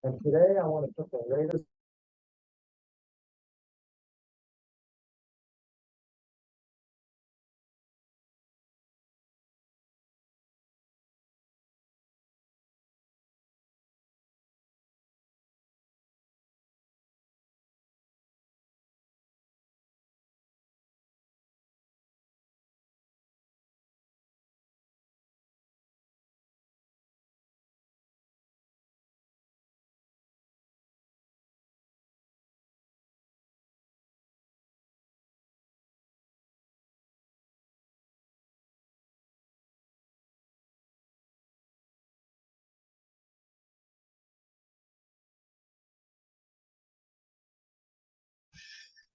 And today I want to put the latest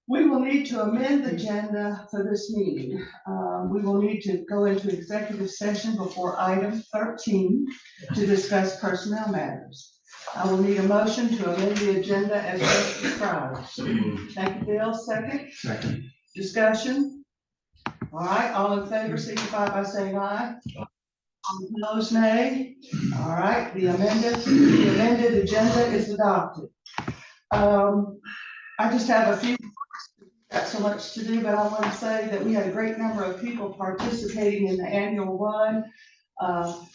We will need to amend the agenda for this meeting. We will need to go into executive session before item 13 to discuss personnel matters. I will need a motion to amend the agenda as described. Thank you, Bill. Second? Second. Discussion? All right, all in favor, signify by saying aye. All opposed, nay. All right, the amended agenda is adopted. I just have a few. Got so much to do, but I want to say that we had a great number of people participating in the annual run.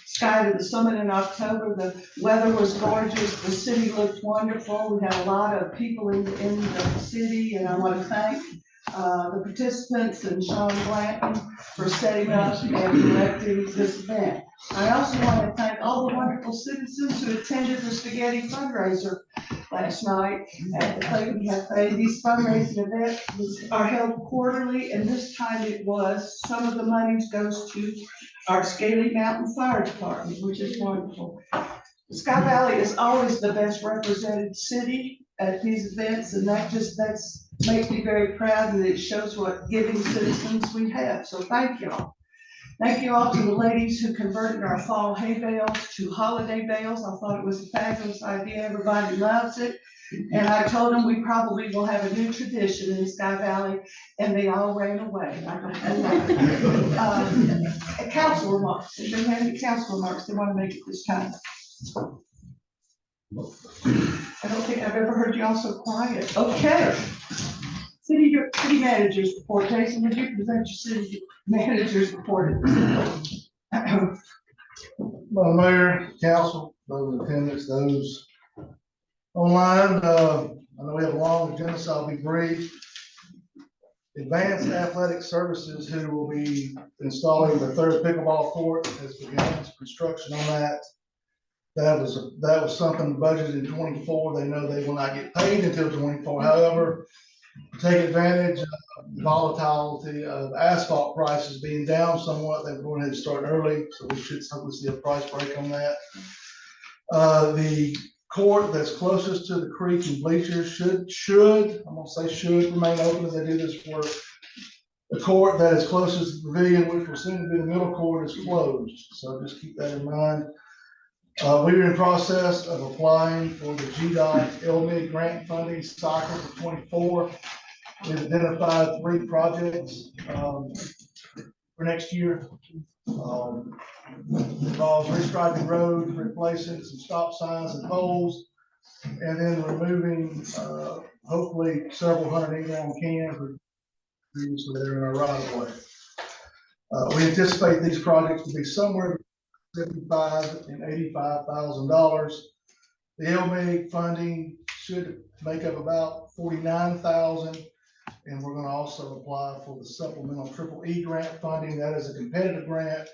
Sky to the Summit in October. The weather was gorgeous. The city looked wonderful. We had a lot of people in the city, and I want to thank the participants and Sean Blanton for setting up and directing this event. I also want to thank all the wonderful citizens who attended the spaghetti fundraiser last night at the Clayton Cafe. These fundraising events are held quarterly, and this time it was. Some of the money goes to our Scaly Mountain Fire Department, which is wonderful. Sky Valley is always the best represented city at these events, and that makes me very proud, and it shows what giving citizens we have. So thank y'all. Thank you all to the ladies who converted our fall hay bales to holiday bales. I thought it was a fabulous idea. Everybody loves it. And I told them we probably will have a new tradition in Sky Valley, and they all ran away. I don't know why. Council remarks. If they have any council remarks, they want to make it this time. I don't think I've ever heard y'all so quiet. Okay. City managers report. Jason, would you present your city managers report? Well, Mayor, council, those in attendance, those online, I know we have a long agenda, so I'll be brief. Advanced Athletic Services, who will be installing the third pickleball court, has begun construction on that. That was something budgeted in 24. They know they will not get paid until 24. However, to take advantage of the volatility of asphalt prices being down somewhat, they're going ahead and start early, so we should hopefully see a price break on that. The court that's closest to the creek and bleachers should remain open as they do this work. The court that is closest to the pavilion, which will soon be the middle court, is closed, so just keep that in mind. We are in process of applying for the GDOT LMIG grant funding cycle for 24. We've identified 3 projects for next year. Involves restriping roads, replacing some stop signs and poles, and then removing hopefully several hundred 8-gallon cans previously that are in our right of way. We anticipate these projects to be somewhere $75,000 and $85,000. The LMIG funding should make up about $49,000, and we're going to also apply for the supplemental EEE grant funding. That is a competitive grant,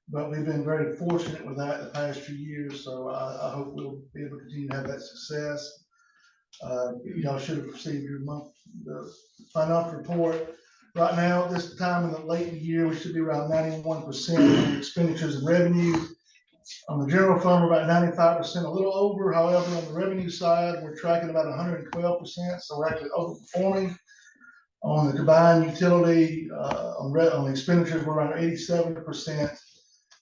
but we've been very fortunate with that the past few years, so I hope we'll be able to continue to have that success. Y'all should have received your the financial report. Right now, at this time in the late in the year, we should be around 91% of expenditures and revenue. On the general fund, we're about 95%, a little over. However, on the revenue side, we're tracking about 112%, so we're actually overperforming. On the combined utility, on the expenditures, we're around 87%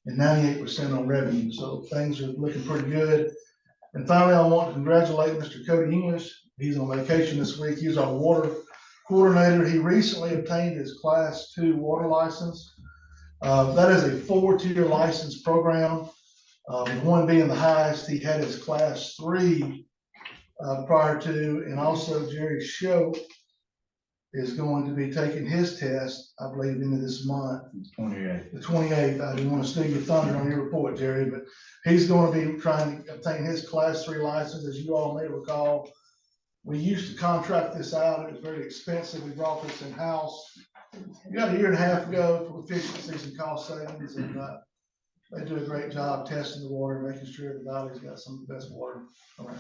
and 98% on revenue. So things are looking pretty good. And finally, I want to congratulate Mr. Cody English. He's on vacation this week. He's our water coordinator. He recently obtained his Class 2 water license. That is a 4-tier license program. The one being the highest, he had his Class 3 prior to, and also Jerry Shope is going to be taking his test, I believe, into this month. 28. The 28th. I didn't want to steal your thunder on your report, Jerry, but he's going to be trying to obtain his class 3 license. As you all may recall, we used to contract this out. It was very expensive. We brought this in-house. We got a year and a half ago for efficiencies and cost savings, and they do a great job testing the water, making sure the valley's got some of the best water around.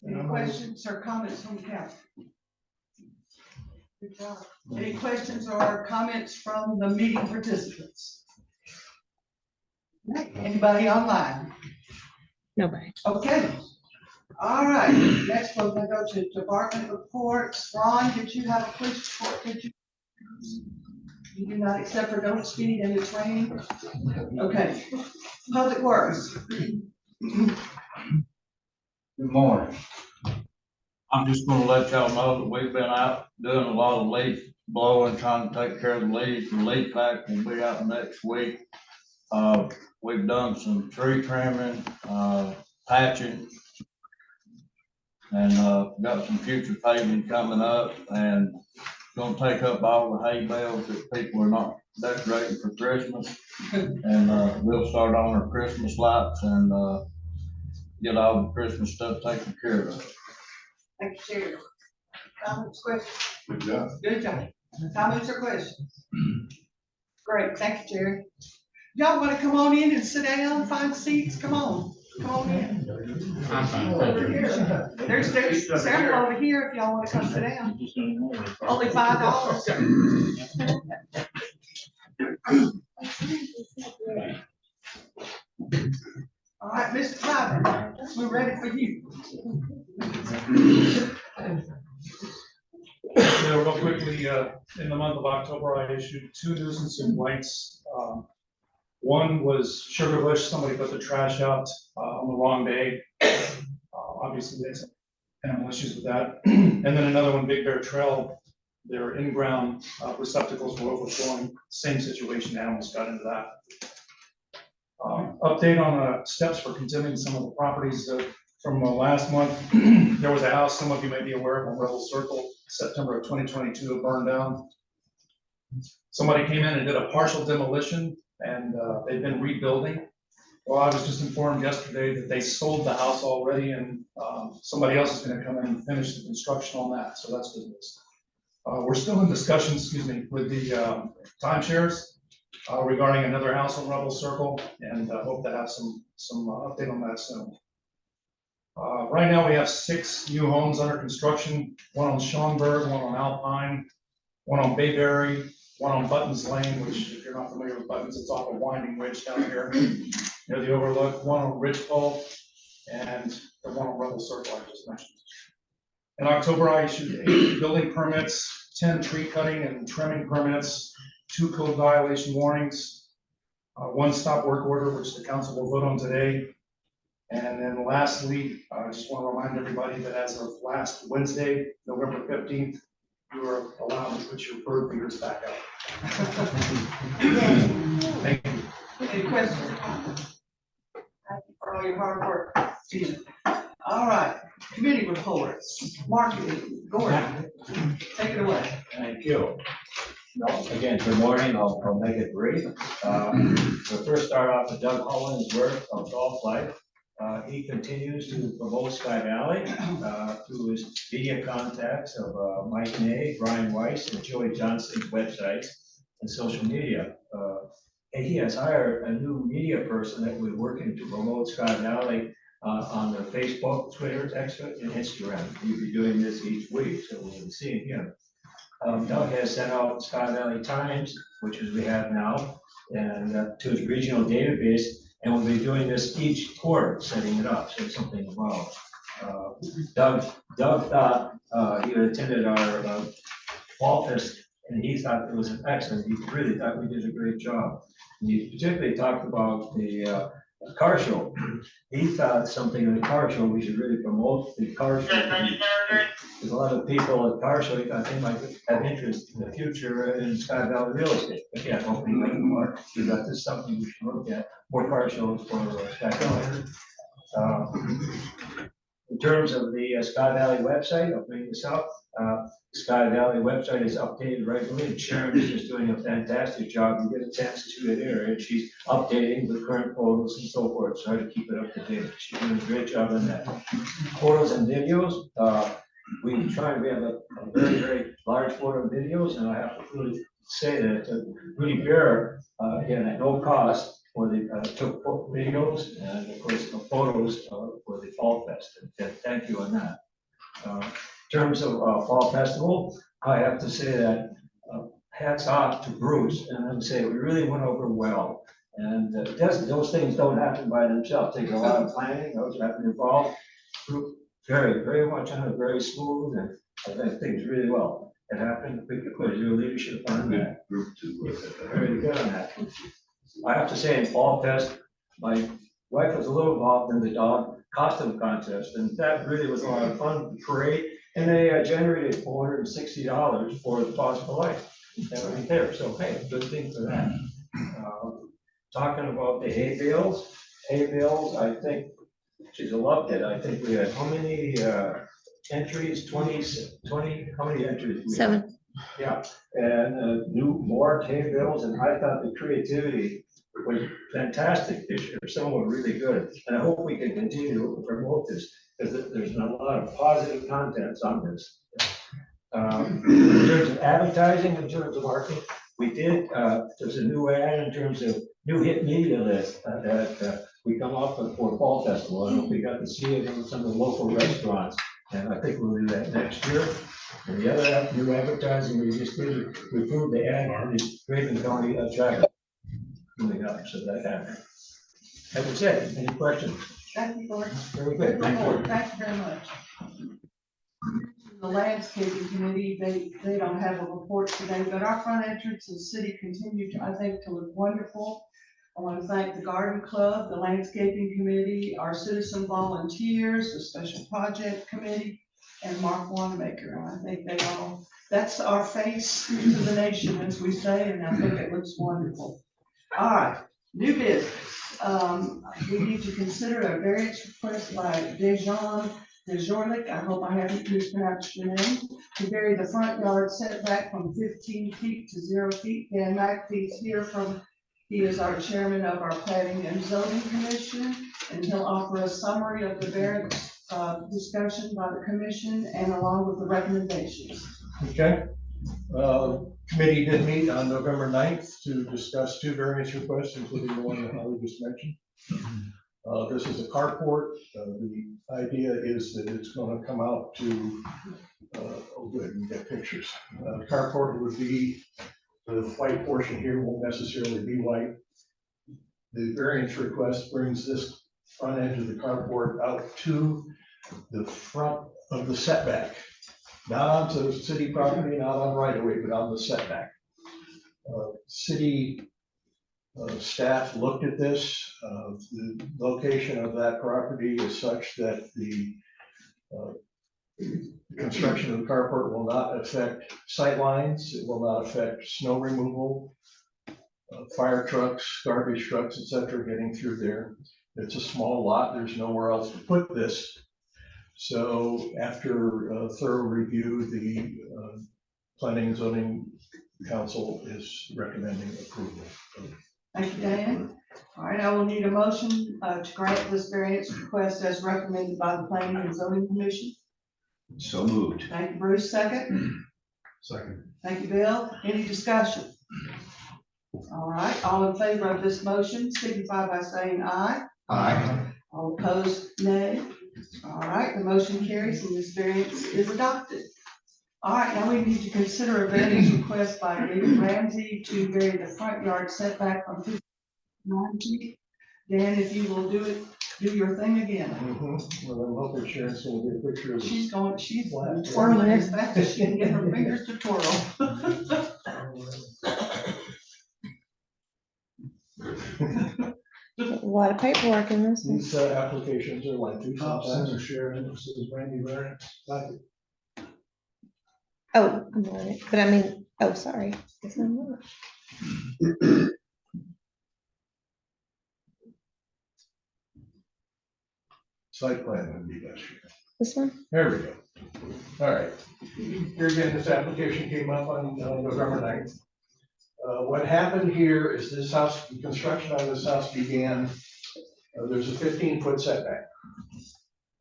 Any questions or comments from the council? Good job. Any questions or comments from the meeting participants? Anybody online? Nobody. Okay. All right, next we're gonna go to department reports. Ron, did you have a police report? Did you? You do not accept for don't speed and it's raining? Okay. Public Works. Good morning. I'm just gonna let y'all know that we've been out doing a lot of leaf blowing, trying to take care of the leaves. The leaf pack will be out next week. We've done some tree trimming, patching, and got some future paving coming up, and gonna take up all the hay bales that people are not decorating for Christmas. And we'll start on our Christmas lights and get all the Christmas stuff taken care of. Thank you, Chair. Comments, questions? Good job. Good job. Comments or questions? Great, thank you, Jerry. Y'all wanna come on in and sit down, find seats? Come on in. I'm fine. Over here. There's several over here if y'all wanna come sit down. Only $5. All right, Mr. Tyler, we're ready for you. Yeah, real quickly, in the month of October, I issued 2 nuisance complaints. One was Sugar Bush, somebody put the trash out on the wrong day. Obviously, there's animal issues with that. And then another one, Big Bear Trail, their in-ground receptacles were overflowing. Same situation, animals got into that. Update on steps for condemning some of the properties from last month. There was a house, some of you may be aware of, on Rebel Circle, September of 2022, it burned down. Somebody came in and did a partial demolition, and they've been rebuilding. Well, I was just informed yesterday that they sold the house already, and somebody else is gonna come in and finish the construction on that, so that's good news. We're still in discussion, with the timeshares regarding another house on Rebel Circle, and hope to have some update on that soon. Right now, we have 6 new homes under construction, one on Schaumburg, one on Alpine, one on Bayberry, one on Buttons Lane, which, if you're not familiar with Buttons, it's off a winding ridge down here near the overlook, one on Ridgepole, and the one on Rebel Circle I just mentioned. In October, I issued 8 building permits, 10 tree cutting and trimming permits, 2 code violation warnings, 1 stop work order, which the council will vote on today. And then lastly, I just want to remind everybody that as of last Wednesday, November 15th, you are allowed to put your bird feeders back out. Thank you. Any questions or comments? Thank you for all your hard work. Excuse me. All right, committee reports. Marketing, Gordon, take it away. Thank you. No, again, good morning. I'll make it brief. We'll first start off with Doug Holland's work on golf life. He continues to promote Sky Valley through his media contacts of Mike Nay, Brian Weiss, and Joey Johnson's websites and social media. And he has hired a new media person that we're working to promote Sky Valley on their Facebook, Twitter, X, and Instagram. We'll be doing this each week, so we'll be seeing him. Doug has sent out Sky Valley Times, which is we have now, and to his regional database, and we'll be doing this each quarter, setting it up, so something about. Doug thought he had attended our fall fest, and he thought it was an excellent. He really thought we did a great job. And he particularly talked about the car show. He thought something in the car show, we should really promote the car show. There's a lot of people at car show, he thought they might have interest in the future in Sky Valley real estate. Again, opening up the market, he thought this is something we should look at, more car shows for Sky Valley. In terms of the Sky Valley website, I'll bring this up. Sky Valley website is updated regularly. Sharon is just doing a fantastic job. You get a chance to see it there, and she's updating with current photos and so forth. So I to keep it up to date. She's doing a great job on that. Photos and videos. We have a very, very large photo and videos, and I have to really say that Rudy Bear, again, at no cost, for the, took videos and of course the photos for the Fall Fest. And thank you on that. In terms of Fall Festival, I have to say that hats off to Bruce, and I'm saying we really went over well. And those things don't happen by themselves. Take a lot of planning. Those have been involved. Group very, very much on it, very smooth, and I think things really well. It happened. We could put your leadership on that. Group two, very good on that. I have to say, in Fall Fest, my wife was a little involved in the dog costume contest, and that really was a lot of fun. The parade, and they generated $460 for the Cause for Life. Right there. So hey, good thing for that. Talking about the hay bales, I think she's loved it. I think we had how many entries? 20, how many entries? 7. Yeah, and more hay bales, and I thought the creativity was fantastic this year. Some were really good, and I hope we can continue to promote this because there's a lot of positive contents on this. In terms of advertising, in terms of marketing, we did, there's a new ad in terms of new hit media list that we come up with for Fall Festival. I don't know if we got to see it in some of the local restaurants, and I think we'll do that next year. And the other new advertising we just did, we proved the ad on the Craven County traffic coming up, so that happened. That was it. Any questions? Thank you, Gordon. Very good. Thank you. Thank you very much. The landscaping committee, they don't have a report today, but our front entrance and city continue to, I think, to look wonderful. I want to thank the garden club, the landscaping committee, our citizen volunteers, the special project committee, and Mark Wanamaker. I think they all, that's our face to the nation, as we say, and I think it looks wonderful. All right, new business. We need to consider a variance request by Dejan Dejorlik, I hope I haven't mispronounced your name, to vary the front yard setback from 15 feet to 0 feet. Dan McPhee's here he is our chairman of our planning and zoning commission, and he'll offer a summary of the variance discussion by the commission and along with the recommendations. Okay. Committee did meet on November 9th to discuss 2 variance requests, including the one that Holly just mentioned. This is a carport. The idea is that it's going to come out to, oh good, we get pictures. Carport would be, the white portion here won't necessarily be white. The variance request brings this front edge of the carport out to the front of the setback. Not onto city property, not on right of way, but on the setback. City staff looked at this. The location of that property is such that the construction of the carport will not affect sight lines. It will not affect snow removal, fire trucks, garbage trucks, etc. getting through there. It's a small lot. There's nowhere else to put this. So after a thorough review, the Planning and Zoning Council is recommending approval. Thank you, Dan. All right, I will need a motion to grant this variance request as recommended by the Planning and Zoning Commission. So moved. Thank you, Bruce. Second. Second. Thank you, Bill. Any discussion? All right, all in favor of this motion signify by saying aye. Aye. All opposed, nay. All right, the motion carries and this variance is adopted. All right, now we need to consider a variance request by David Ramsey to vary the front yard setback from 59 feet. Dan, if you will do your thing again. Well, I'm hoping Sharon's going to get a picture of this. She's twirling as fast as she can get her fingers to twirl. A lot of paperwork in this one. These applications are lengthy sometimes. Sharon, this is Randy Barrett. Oh, I'm on it, but I mean, oh, sorry. Guess I'm not. Site plan would be best. This one? There we go. All right. Here again, this application came up on November 9th. What happened here is this house, the construction on this house began, there's a 15-foot setback.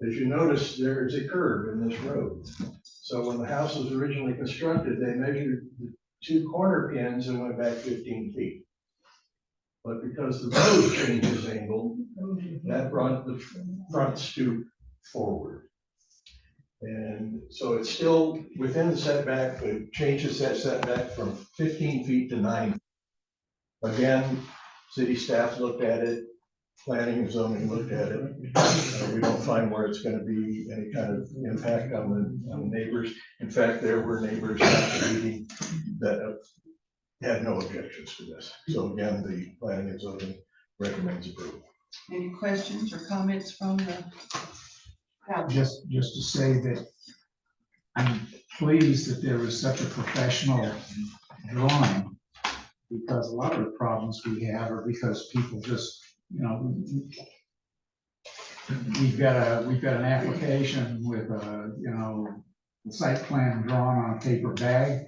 As you notice, there is a curve in this road. So when the house was originally constructed, they measured the 2 corner pins and went back 15 feet. But because the road changes angle, that brought the front stoop forward. And so it's still within the setback, but it changes that setback from 15 feet to 9. Again, city staff looked at it, planning and zoning looked at it. We don't find where it's gonna be any kind of impact on the neighbors. In fact, there were neighbors at the meeting that had no objections to this. So again, the planning and zoning recommends approval. Any questions or comments from the council? Just to say that I'm pleased that there was such a professional drawing, because a lot of the problems we have are because people just, you know, we've got an application with a, you know, the site plan drawn on a paper bag.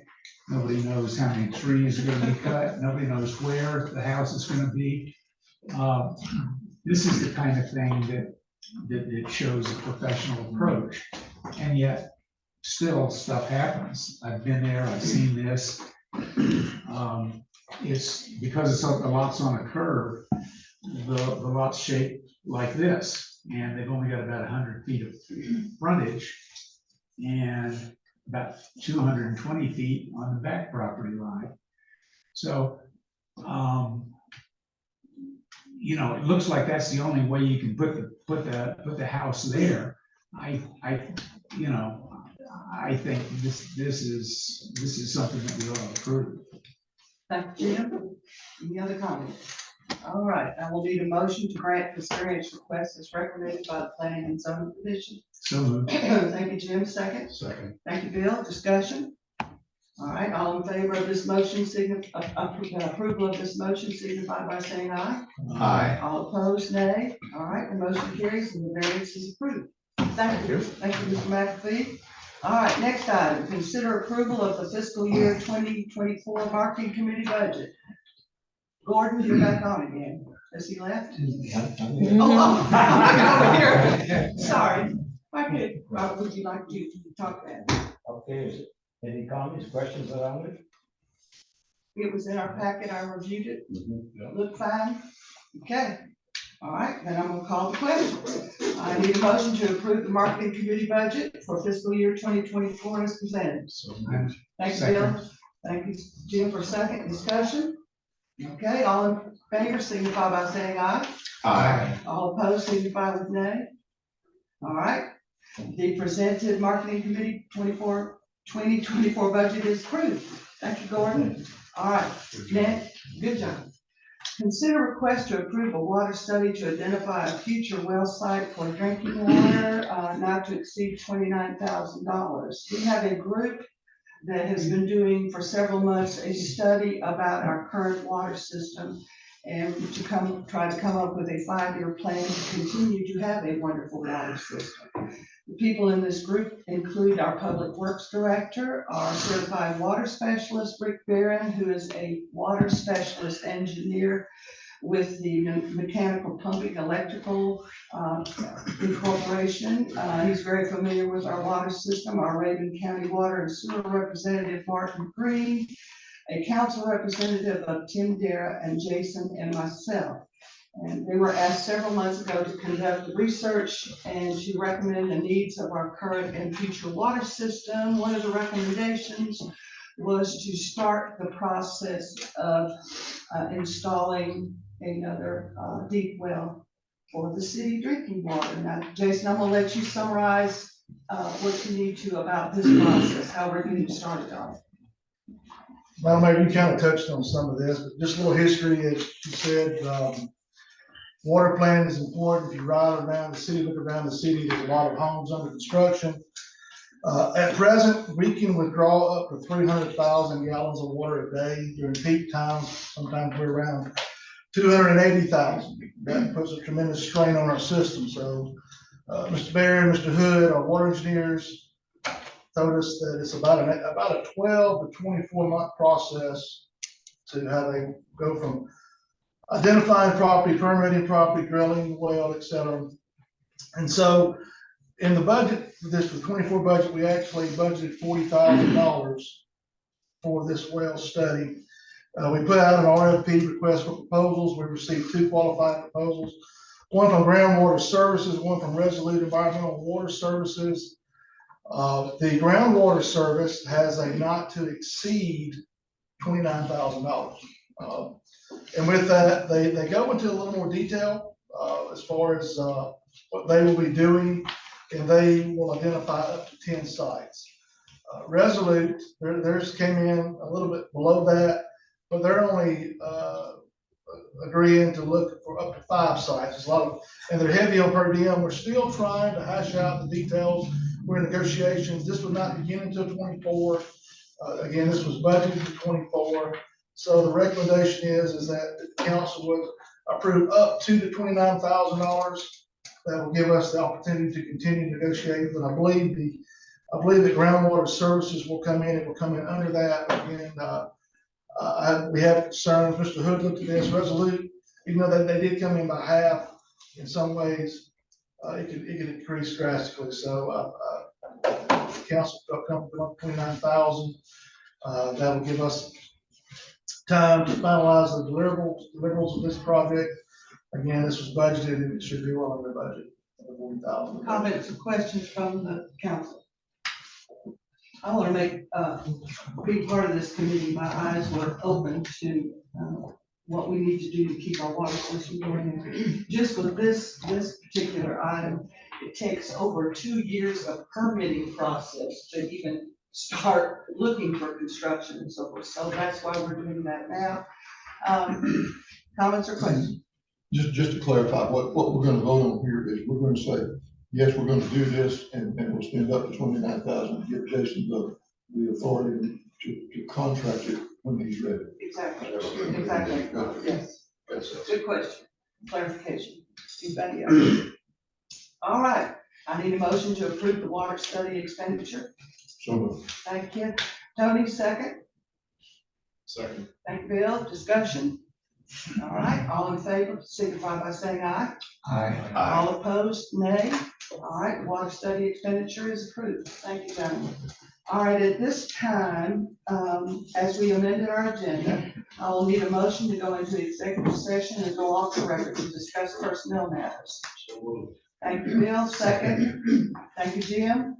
Nobody knows how many trees are gonna be cut. Nobody knows where the house is gonna be. This is the kind of thing that shows a professional approach, and yet still stuff happens. I've been there, I've seen this. It's because the lot's on a curve, the lot's shaped like this, and they've only got about 100 feet of frontage and about 220 feet on the back property line. So, you know, it looks like that's the only way you can put the house there. You know, I think this is something that we ought to approve. Thank you, Jim. Any other comments? All right, I will need a motion to grant this variance request as recommended by the planning and zoning commission. So moved. Thank you, Jim. Second. Second. Thank you, Bill. Discussion? All right, all in favor of this motion, approval of this motion, signify by saying aye. Aye. All opposed, nay. All right, the motion carries and the variance is approved. Thank you. Thank you, Mr. McAfee. All right, next item, consider approval of the fiscal year 2024 marketing committee budget. Gordon, you're back on again. Has he left? Oh, I'm over here. Sorry. I could, would you like to talk about? Okay, any comments, questions around it? It was in our packet, I reviewed it, looked fine. Okay, all right, then I'm gonna call the question. I need a motion to approve the marketing committee budget for fiscal year 2024 as presented. So moved. Thank you, Bill. Thank you, Jim, for second discussion. Okay, all in favor signify by saying aye. Aye. All opposed signify with nay. All right, the presented marketing committee 2024 budget is approved. Thank you, Gordon. All right, Ned, good job. Consider request to approve a water study to identify a future well site for drinking water, not to exceed $29,000. We have a group that has been doing for several months a study about our current water system and to try to come up with a 5-year plan to continue to have a wonderful water system. The people in this group include our public works director, our certified water specialist, Rick Barron, who is a water specialist engineer with the Mechanical Pumping Electrical Incorporation. He's very familiar with our water system, our Raven County Water and Sewer Representative, Martin Green, a council representative of Tim Dara and Jason and myself. And they were asked several months ago to conduct research and to recommend the needs of our current and future water system. One of the recommendations was to start the process of installing another deep well for the city drinking water. Now, Jason, I'm gonna let you summarize what you need to about this process, how we're getting started on it. Well, maybe you kind of touched on some of this, but just a little history, as you said, water plan is important. If you ride around the city, look around the city, there's a lot of homes under construction. At present, we can withdraw up to 300,000 gallons of water a day during peak times. Sometimes we're around 280,000. That puts a tremendous strain on our system. So Mr. Barry, Mr. Hood, our water engineers, told us that it's about a 12 to 24 month process to how they go from identifying property, permitting property, drilling the well, et cetera. And so in the budget, for this, for 24 budget, we actually budgeted $40,000 for this well study. We put out an RFP, request for proposals. We received 2 qualified proposals, one from Groundwater Services, one from Resolute Environmental Water Services. The Groundwater Service has a not to exceed $29,000. And with that, they go into a little more detail as far as what they will be doing, and they will identify up to 10 sites. Resolute, theirs came in a little bit below that, but they're only agreeing to look for up to 5 sites. It's a lot of, and they're heavy on per diem. We're still trying to hash out the details. We're in negotiations. This would not begin until 24. Again, this was budgeted for 24. So the recommendation is that the council would approve up to the $29,000. That will give us the opportunity to continue negotiating. But I believe that Groundwater Services will come in. It will come in under that. Again, we have concerns. Mr. Hood looked at this. Resolute, even though they did come in by half, in some ways, it could increase drastically. So the council felt comfortable with 29,000. That will give us time to finalize the deliverables of this project. Again, this was budgeted and it should be well under budget. 40,000. Comments or questions from the council? I want to be part of this committee. My eyes were open to what we need to do to keep our water system going. Just with this particular item, it takes over 2 years of permitting process to even start looking for construction and so forth. So that's why we're doing that now. Comments or questions? Just to clarify, what we're gonna vote on here is we're gonna say, yes, we're gonna do this and we'll spend up to 29,000 to give Jason the authority to contract it when he's ready. Exactly. Yes. That's it. Good question. Clarification. Anybody else? All right. I need a motion to approve the water study expenditure. So Thank you. Tony, second. Second. Thank you, Bill. Discussion. All right. All in favor, signify by saying aye. Aye. All opposed, nay. All right. Water study expenditure is approved. Thank you, gentlemen. All right. At this time, as we amended our agenda, I will need a motion to go into executive session and go off the record to discuss personnel matters. Thank you, Bill. Second. Thank you, Jim.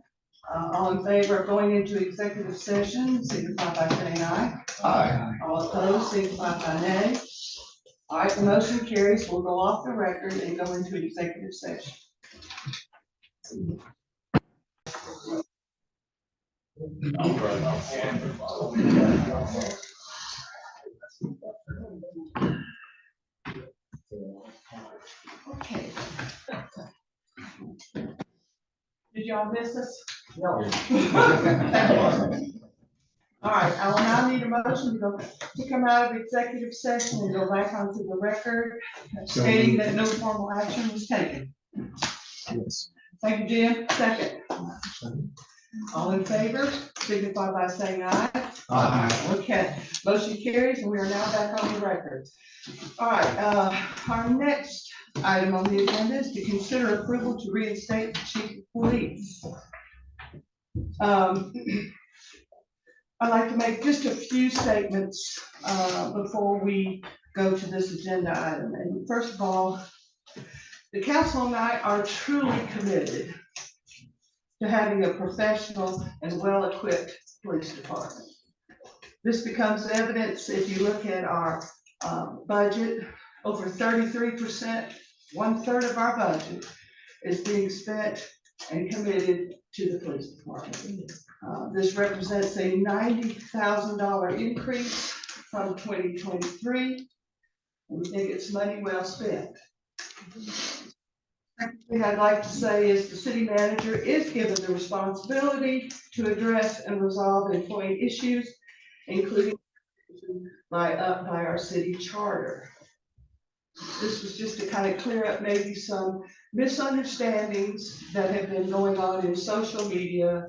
All in favor of going into executive session, signify by saying aye. Aye. All opposed, signify by nay. All right, the motion carries. We'll go off the record and go into executive session. Okay. Did y'all miss us? No. All right, I will now need a motion to come out of executive session and go back onto the record stating that no formal action was taken. Yes. Thank you, Jim. Second. All in favor, signify by saying aye. Aye. Okay, motion carries and we are now back on the record. All right, our next item on the agenda is to consider approval to reinstate the chief of police. I'd like to make just a few statements before we go to this agenda item. And first of all, the council and I are truly committed to having a professional and well-equipped police department. This becomes evidence if you look at our budget. Over 33%, 1/3 of our budget is being spent and committed to the police department. This represents a $90,000 increase from 2023. We think it's money well spent. Second thing I'd like to say is the city manager is given the responsibility to address and resolve employee issues, including by our city charter. This was just to kind of clear up maybe some misunderstandings that have been going on in social media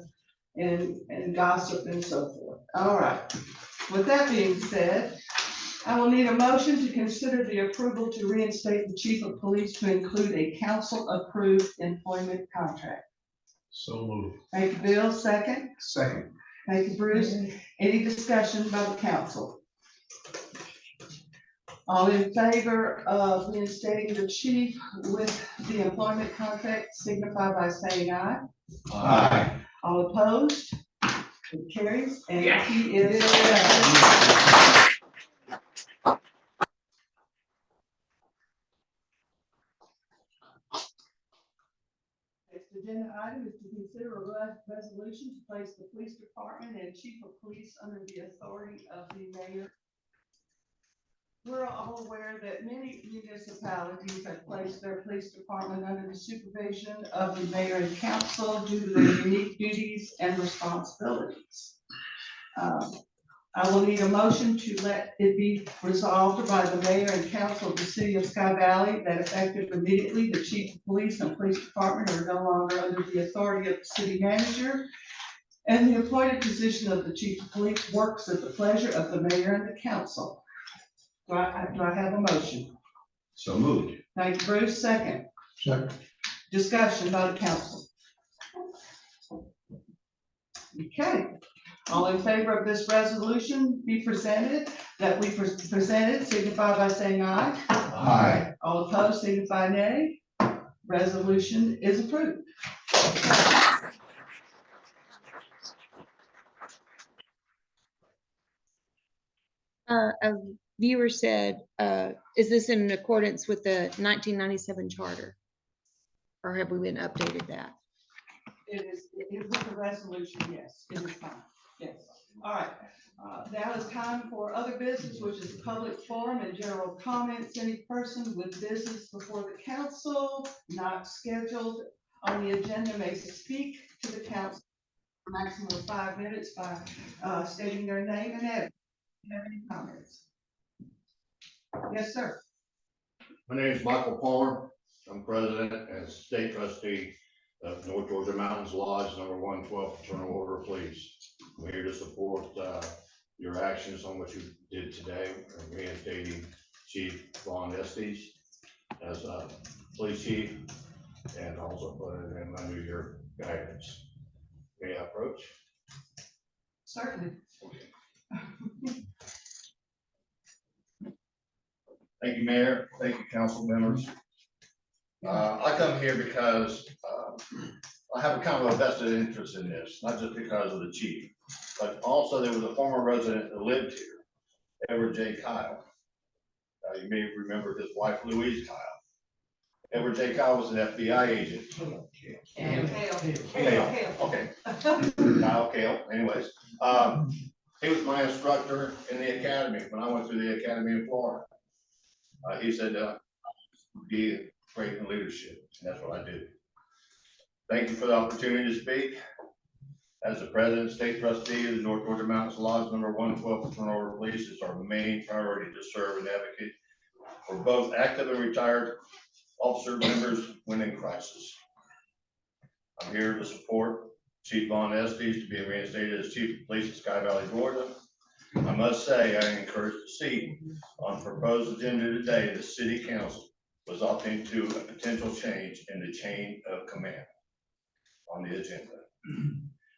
and gossip and so forth. All right. With that being said, I will need a motion to consider the approval to reinstate the chief of police to include a council-approved employment contract. So moved. Thank you, Bill. Second. Second. Thank you, Bruce. Any discussion by the council? All in favor of reinstating the chief with the employment contract signify by saying aye. Aye. All opposed? It carries, and he is. Next agenda item is to consider a resolution to place the police department and chief of police under the authority of the mayor. We're all aware that many municipalities have placed their police department under the supervision of the mayor and council due to their unique duties and responsibilities. I will need a motion to let it be resolved by the mayor and council of the city of Sky Valley that effective immediately, the chief of police and police department are no longer under the authority of the city manager, and the appointed position of the chief of police works at the pleasure of the mayor and the council. Do I have a motion? So moved. Thank you, Bruce. Second. Second. Discussion by the council. Okay. All in favor of this resolution be presented, that we presented, signify by saying aye. Aye. All opposed, signify nay. Resolution is approved. A viewer said, is this in accordance with the 1997 charter? Or have we been updated that? It is with the resolution, yes, it is fine, yes. All right, now it's time for other business, which is the public forum and general comments. Any person with business before the council not scheduled on the agenda may speak to the council for a maximum of 5 minutes by stating their name and address. Do you have any comments? Yes, sir. My name is Michael Palmer. I'm president and state trustee of North Georgia Mountains Lodge, number 112, Fraternal Order of Police. I'm here to support your actions on what you did today, reinstating Chief Vaughn Estes as a police chief, and also putting him under your guidance. May I approach? Certainly. Thank you, Mayor. Thank you, council members. I come here because I have a kind of a vested interest in this, not just because of the chief, but also there was a former resident that lived here, Edward J. Kyle. You may remember his wife, Louise Kyle. Edward J. Kyle was an FBI agent. Kale, okay. Kyle Kale, anyways. He was my instructor in the academy when I went through the academy in Florida. He said, be great in leadership, and that's what I do. Thank you for the opportunity to speak. As the president, state trustee of the North Georgia Mountains Lodge, number 112 Fraternal Order of Police, it's our main priority to serve and advocate for both active and retired officer members when in crisis. I'm here to support Chief Vaughn Estes to be reinstated as chief of police of Sky Valley, Georgia. I must say, I am encouraged to see on proposed agenda today, the city council was opting to a potential change in the chain of command on the agenda,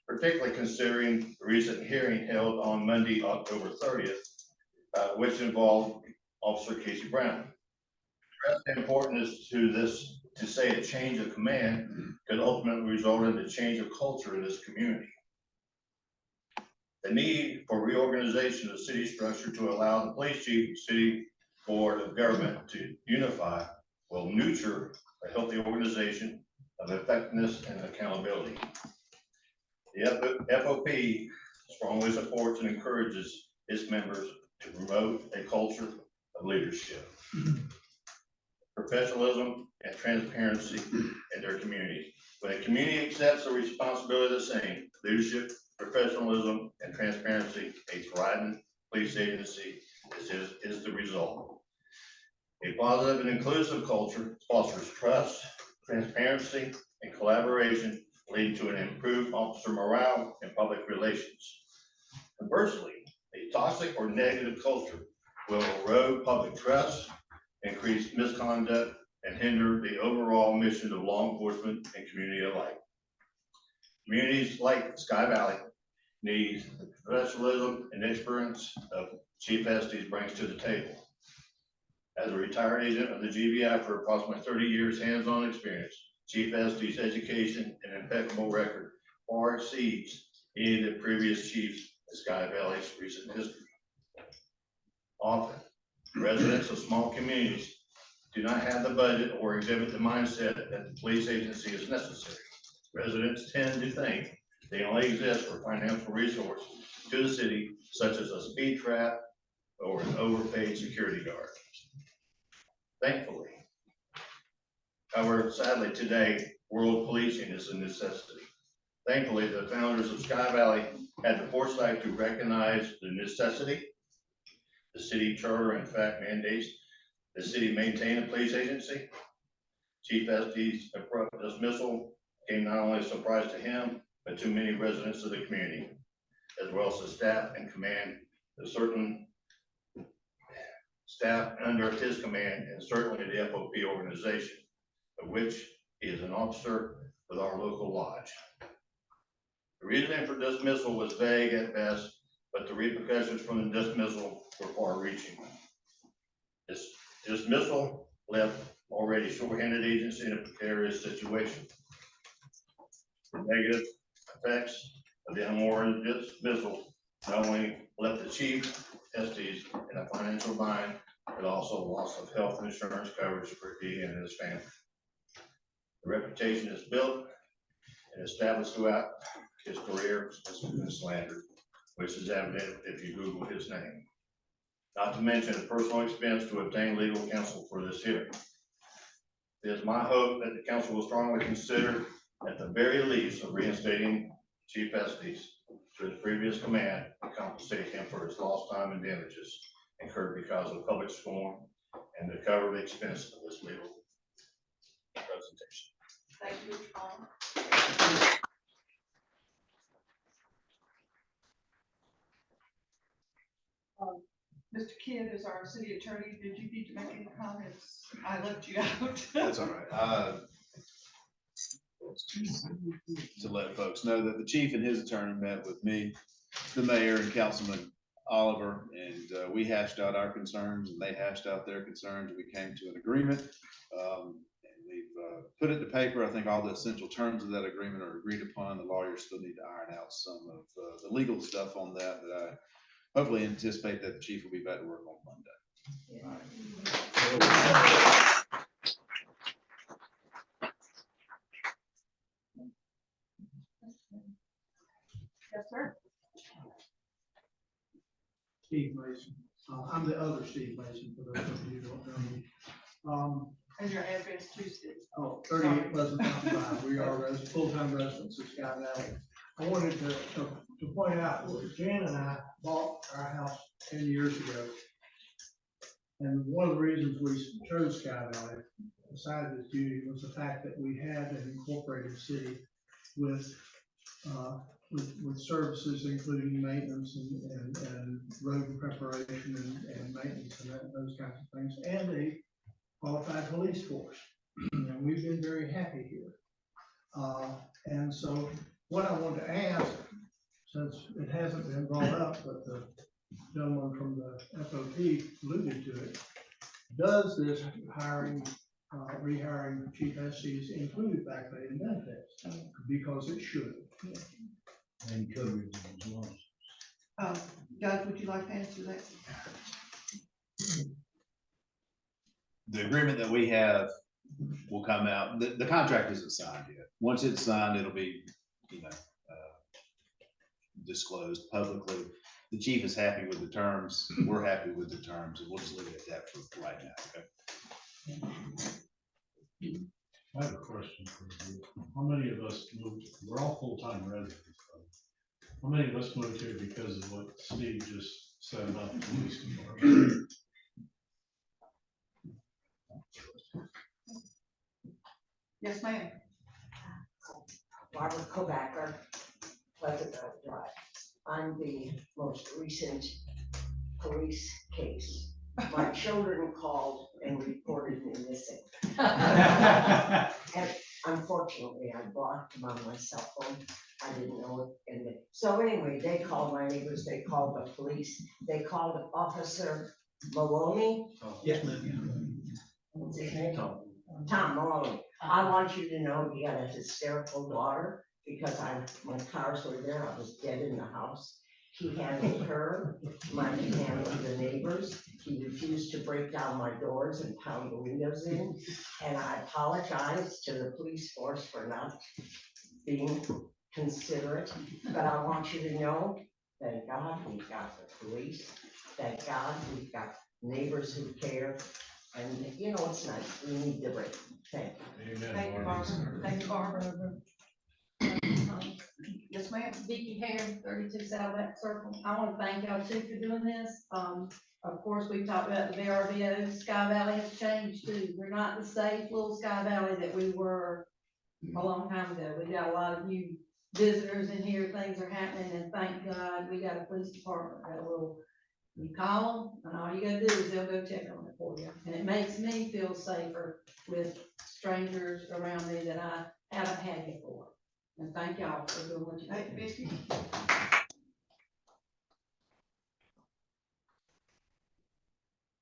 particularly considering the recent hearing held on Monday, October 30th, which involved Officer Casey Brown. The importance to this, to say a change of command could ultimately result in a change of culture in this community. The need for reorganization of the city structure to allow the police chief and city board of government to unify will nurture a healthy organization of effectiveness and accountability. The FOP strongly supports and encourages its members to promote a culture of leadership, professionalism, and transparency in their community. When a community accepts the responsibility of the same, leadership, professionalism, and transparency, a thriving police agency is the result. A positive and inclusive culture fosters trust, transparency, and collaboration lead to an improved officer morale and public relations. Conversely, a toxic or negative culture will erode public trust, increase misconduct, and hinder the overall mission of law enforcement and community alike. Communities like Sky Valley need the professionalism and experience of Chief Estes brings to the table. As a retired agent of the GBI for approximately 30 years hands-on experience, Chief Estes' education and impeccable record far exceeds any of the previous chiefs in Sky Valley's recent history. Often, residents of small communities do not have the budget or exhibit the mindset that the police agency is necessary. Residents tend to think they only exist for financial resources to the city, such as a speed trap or an overpaid security guard. Thankfully, however, sadly today, world policing is a necessity. Thankfully, the founders of Sky Valley had the foresight to recognize the necessity. The city charter, in fact, mandates the city maintain a police agency. Chief Estes' abrupt dismissal came not only as a surprise to him, but to many residents of the community, as well as the staff and command, the certain staff under his command, and certainly the FOP organization, of which he is an officer with our local lodge. The reasoning for dismissal was vague at best, but the repercussions from the dismissal were far-reaching. This dismissal left already short-handed agency in a precarious situation. The negative effects of the unwarranted dismissal not only left the chief Estes in a financial bind, but also loss of health insurance coverage for he and his family. The reputation is built and established throughout his career has been slandered, which is evident if you Google his name. Not to mention the personal expense to obtain legal counsel for this hearing. It is my hope that the council will strongly consider, at the very least, of reinstating Chief Estes to his previous command and compensate him for his lost time and damages incurred because of public scorn and to cover the expense of this legal presentation. Thank you, Tom. Mr. Kidd is our city attorney. Did you need to make any comments? I left you out. That's all right. To let folks know that the chief and his attorney met with me, the mayor and Councilman Oliver, and we hashed out our concerns and they hashed out their concerns. We came to an agreement. And we've put it to paper. I think all the essential terms of that agreement are agreed upon. The lawyers still need to iron out some of the legal stuff on that, but I hopefully anticipate that the chief will be back to work on Monday. Yes, sir. Steve Mason. I'm the other Steve Mason, for those of you who don't know me. And your address too, Steve. 38 Pleasant Mountain Drive. We are full-time residents of Sky Valley. I wanted to point out, Jan and I bought our house 10 years ago. And one of the reasons we chose Sky Valley, besides its beauty, was the fact that we had an incorporated city with services including maintenance and road preparation and maintenance and those kinds of things, and a qualified police force. And we've been very happy here. And so what I want to ask, since it hasn't been brought up, but the gentleman from the FOP alluded to it, does this hiring, rehiring Chief Estes include back pay and benefits? Because it should. And coverage as well. Doug, would you like to answer that? The agreement that we have will come out, the contract isn't signed yet. Once it's signed, it'll be, disclosed publicly. The chief is happy with the terms, we're happy with the terms, and we'll just leave it at that for right now, okay? I have a question for you. How many of us moved, we're all full-time residents. How many of us moved here because of what Steve just said about the police department? Yes, ma'am. Barbara Kobacker, Pleasant Grove Drive. I'm the most recent police case. My children called and reported me missing. And unfortunately, I blocked them on my cell phone. I didn't know it. So anyway, they called my neighbors, they called the police, they called Officer Maloney. Yes, ma'am. What's his name? Tom Maloney. I want you to know he had a hysterical daughter because my cars were there. I was dead in the house. He handled her, he handled the neighbors. He refused to break down my doors and pound the windows in. And I apologize to the police force for not being considerate, but I want you to know, thank God we've got the police. Thank God we've got neighbors who care. And you know, it's nice. We need the break. Thank you. Thank you, Barbara. Thank you, Barbara. Yes, ma'am. Vicky Hare, 32 Saddleback Circle. I want to thank y'all too for doing this. Of course, we've talked about the VRBO. Sky Valley has changed too. We're not the safe little Sky Valley that we were a long time ago. We got a lot of new visitors in here. Things are happening, and thank God we got a police department that will, you call them, and all you gotta do is they'll go check on it for you. And it makes me feel safer with strangers around me that I haven't had before. And thank y'all for doing what you Thank do. you, Vicky.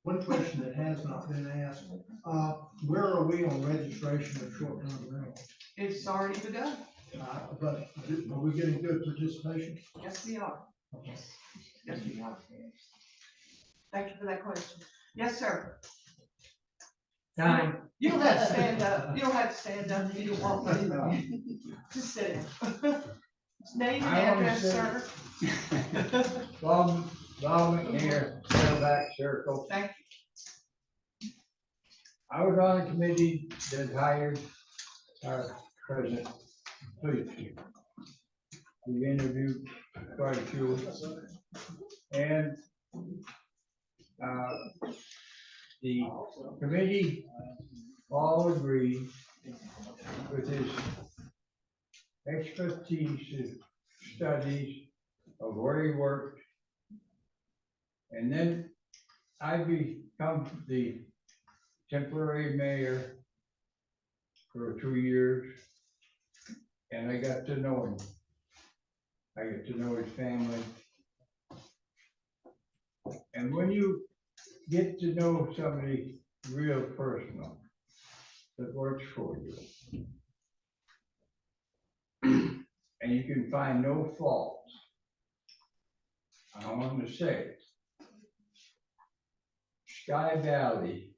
One question that has not been asked, where are we on registration of short-term rentals? It's already begun. But are we getting good participation? Yes, we are. Yes. Yes, we are. Thank you for that question. Yes, sir. Time. You don't have to stand up. You don't have to stand up if you don't want to. Just sit down. Name and I wanna address, say- sir. Bob McNair, Saddleback Circle. Thank I was on a committee that hired our present police chief. We interviewed quite a few. And, the committee all agreed with his expertise, his studies of where he worked. And then I become the temporary mayor for 2 years. And I got to know him. I got to know his family. And when you get to know somebody real personal that works for you, and you can find no faults, I want to say, Sky Valley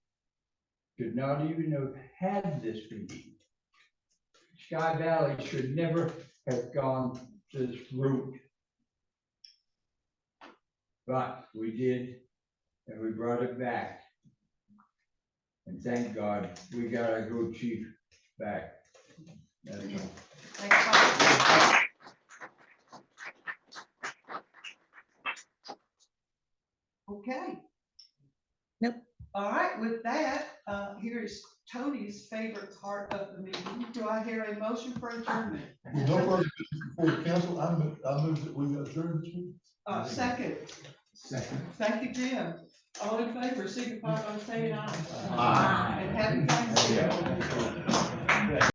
should not even have had this meeting. Sky Valley should never have gone this route. But we did, and we brought it back. And thank God, we got our good chief back. That's all. Thanks, Bob. Okay. Nope. All right, with that, here's Tony's favorite part of the meeting. Do I hear a motion for adjournment? With no further business before the council, I move that we adjourn this meeting. Second. Second. Thank you, Jim. All in favor, signify by saying aye. Aye. And happy Thanksgiving.